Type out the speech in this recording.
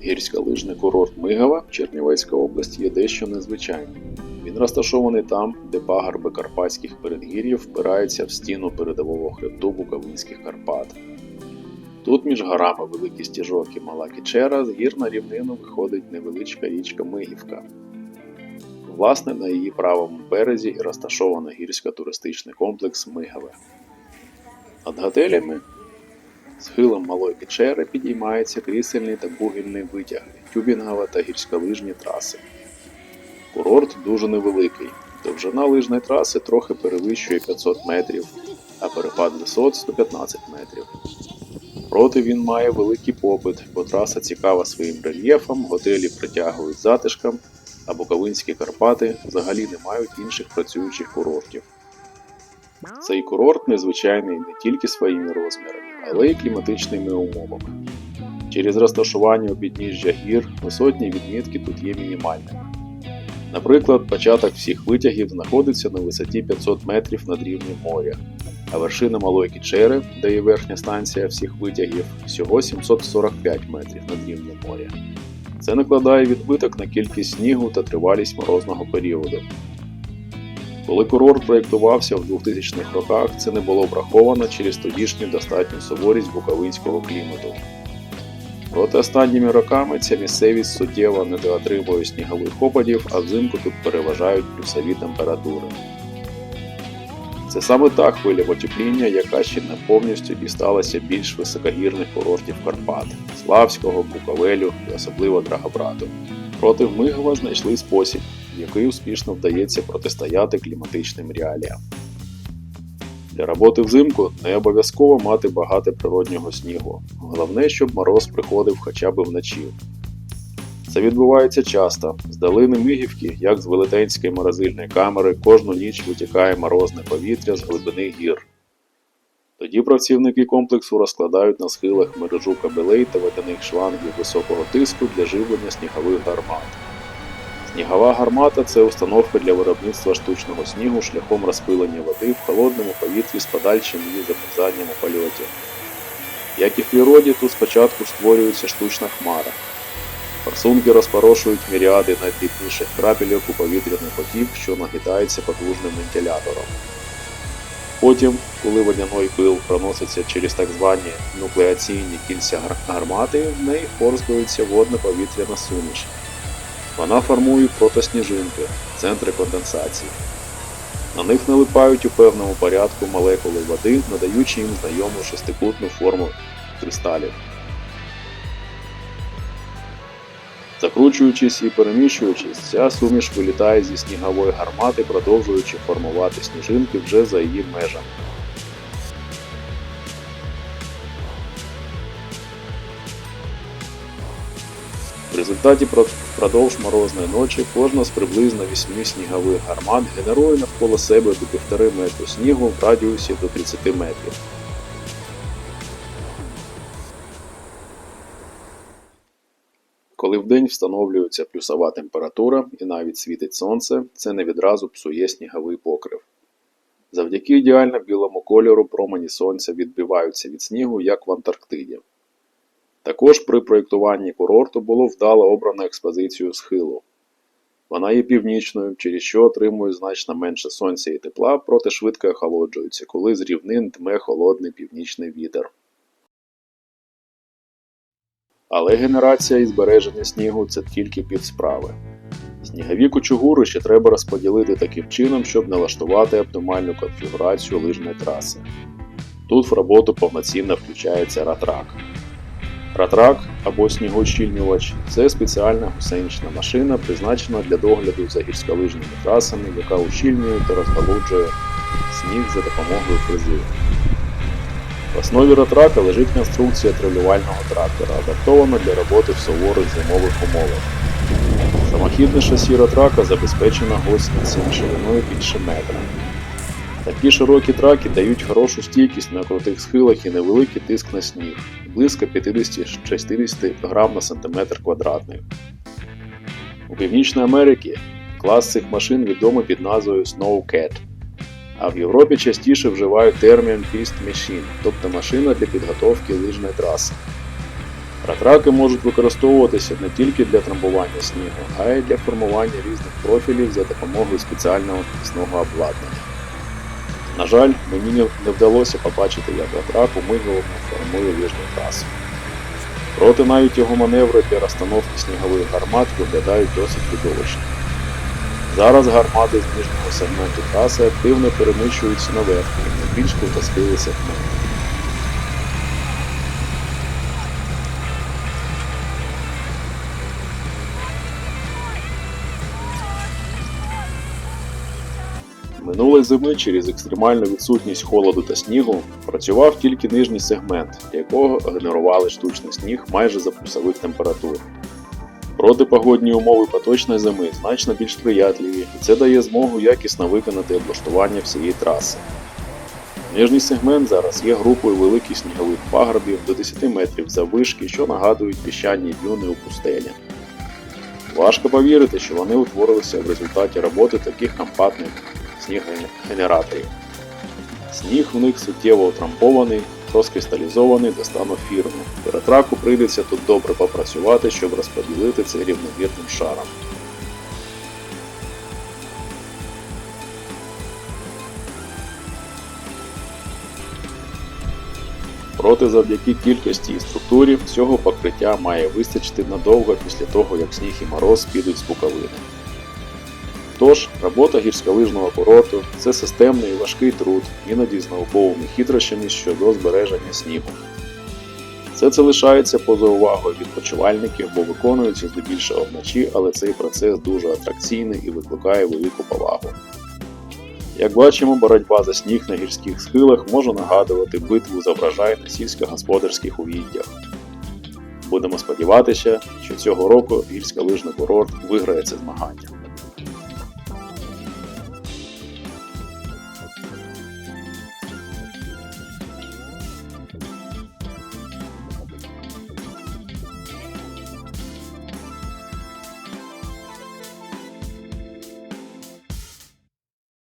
Гірськолижний курорт Мигова, Чернівецька область, є дещо незвичайним. Він розташований там, де пагорби Карпатських передгір'їв впираються в стіну передового хребту Буковинських Карпат. Тут між горами Великий Стіжок і Мала Кічера з гір на рівнину виходить невеличка річка Мигівка. Власне, на її правому березі і розташований гірсько-туристичний комплекс Мигове. Над готелями схилом Малої Кічери підіймаються крісельні та бугільні витяги, тюбінгова та гірськолижні траси. Курорт дуже невеликий, довжина лижної траси трохи перевищує 500 метрів, а перепад висот 115 метрів. Проте він має великий попит, бо траса цікава своїм рельєфом, готелі притягують затишком, а Буковинські Карпати взагалі не мають інших працюючих курортів. Цей курорт незвичайний не тільки своїми розмірами, але й кліматичними умовами. Через розташування у підніжжя гір висотні відмітки тут є мінімальними. Наприклад, початок всіх витягів знаходиться на висоті 500 метрів над рівнем моря, а вершина Малої Кічери, де є верхня станція всіх витягів, всього 745 метрів над рівнем моря. Це накладає відбиток на кількість снігу та тривалість морозного періоду. Коли курорт проєктувався в 2000-х роках, це не було враховано через тодішню достатню суворість буковинського клімату. Проте останніми роками ця місцевість суттєво недоотримує снігових опадів, а взимку тут переважають плюсові температури. Це саме та хвиля потепління, яка ще не повністю дісталася більш високогірних курортів Карпат – Славського, Буковелю і особливо Драгобрату. Проте в Мигова знайшли спосіб, який успішно вдається протистояти кліматичним реаліям. Для роботи взимку не обов'язково мати багато природнього снігу. Головне, щоб мороз приходив хоча б вночі. Це відбувається часто. З долини Мигівки, як з велетенської морозильної камери, кожну ніч витікає морозне повітря з глибини гір. Тоді працівники комплексу розкладають на схилах мережу кабелей та водяних шлангів високого тиску для живлення снігових гармат. Снігова гармата – це установка для виробництва штучного снігу шляхом розпилення води в холодному повітрі з подальшим її замерзанням у польоті. Як і в природі, тут спочатку створюється штучна хмара. Форсунки розпорошують міріади найдрібніших крапельок у повітряний потік, що нагидається потужним вентилятором. Потім, коли водяний пил проноситься через так звані нуклеаційні кільця гармати, в неї впорскується водно-повітряна суміш. Вона формує протосніжинки – центри конденсації. На них налипають у певному порядку молекули води, надаючи їм знайому шестикутну форму кристалів. Закручуючись і переміщуючись, ця суміш вилітає зі снігової гармати, продовжуючи формувати сніжинки вже за її межами. В результаті впродовж морозної ночі кожна з приблизно 8 снігових гармат генерує навколо себе до 1,5 метру снігу в радіусі до 30 метрів. Коли вдень встановлюється плюсова температура і навіть світить сонце, це не відразу псує сніговий покрив. Завдяки ідеально білому кольору промені сонця відбиваються від снігу, як в Антарктиді. Також при проєктуванні курорту було вдало обрано експозицію схилу. Вона є північною, через що отримує значно менше сонця і тепла, проте швидко охолоджується, коли з рівнин дме холодний північний вітер. Але генерація і збереження снігу – це тільки півсправи. Снігові кучугури ще треба розподілити таким чином, щоб налаштувати оптимальну конфігурацію лижної траси. Тут в роботу повноцінно включається ратрак. Ратрак або снігоущільнювач – це спеціальна гусенична машина, призначена для догляду за гірськолижними трасами, яка ущільнює та розгалуджує сніг за допомогою фрези. В основі ратрака лежить конструкція тролювального трактора, адаптована для роботи в суворих зимових умовах. Самохідне шасі ратрака забезпечено гусеницями шириною більше метра. Такі широкі траки дають хорошу стійкість на крутих схилах і невеликий тиск на сніг – близько 50-60 грам на сантиметр квадратний. У Північній Америці клас цих машин відомий під назвою Snowcat, а в Європі частіше вживають термін Piste Machine, тобто машина для підготовки лижної траси. Ратраки можуть використовуватися не тільки для трамбування снігу, а й для формування різних профілів за допомогою спеціального підвісного обладнання. На жаль, мені не вдалося побачити, як ратрак у Миговому формує лижну трасу. Проте навіть його маневри для розстановки снігових гармат виглядають досить видовищно. Зараз гармати з нижнього сегменту траси активно переміщуються на верхній, на більш крутосхилий сегмент. Минулої зими через екстремальну відсутність холоду та снігу працював тільки нижній сегмент, для якого генерували штучний сніг майже за плюсових температур. Проте погодні умови поточної зими значно більш сприятливі, і це дає змогу якісно виконати облаштування всієї траси. Нижній сегмент зараз є групою великих снігових пагорбів до 10 метрів заввишки, що нагадують піщані дюни у пустелі. Важко повірити, що вони утворилися в результаті роботи таких компактних снігогенераторів. Сніг в них суттєво утрамбований, розкристалізований до стану фірми. Ратраку прийдеться тут добре попрацювати, щоб розподілити це рівномірним шаром. Проте завдяки кількості і структурі всього покриття має вистачити надовго після того, як сніг і мороз підуть з Буковини. Тож, робота гірськолижного курорту – це системний і важкий труд, іноді з науковими хитрощами щодо збереження снігу. Все це лишається поза увагою відпочивальників, бо виконується здебільшого вночі, але цей процес дуже атракційний і викликає велику повагу. Як бачимо, боротьба за сніг на гірських схилах може нагадувати битву за врожай на сільськогосподарських угіддях. Будемо сподіватися, що цього року гірськолижний курорт виграє це змагання.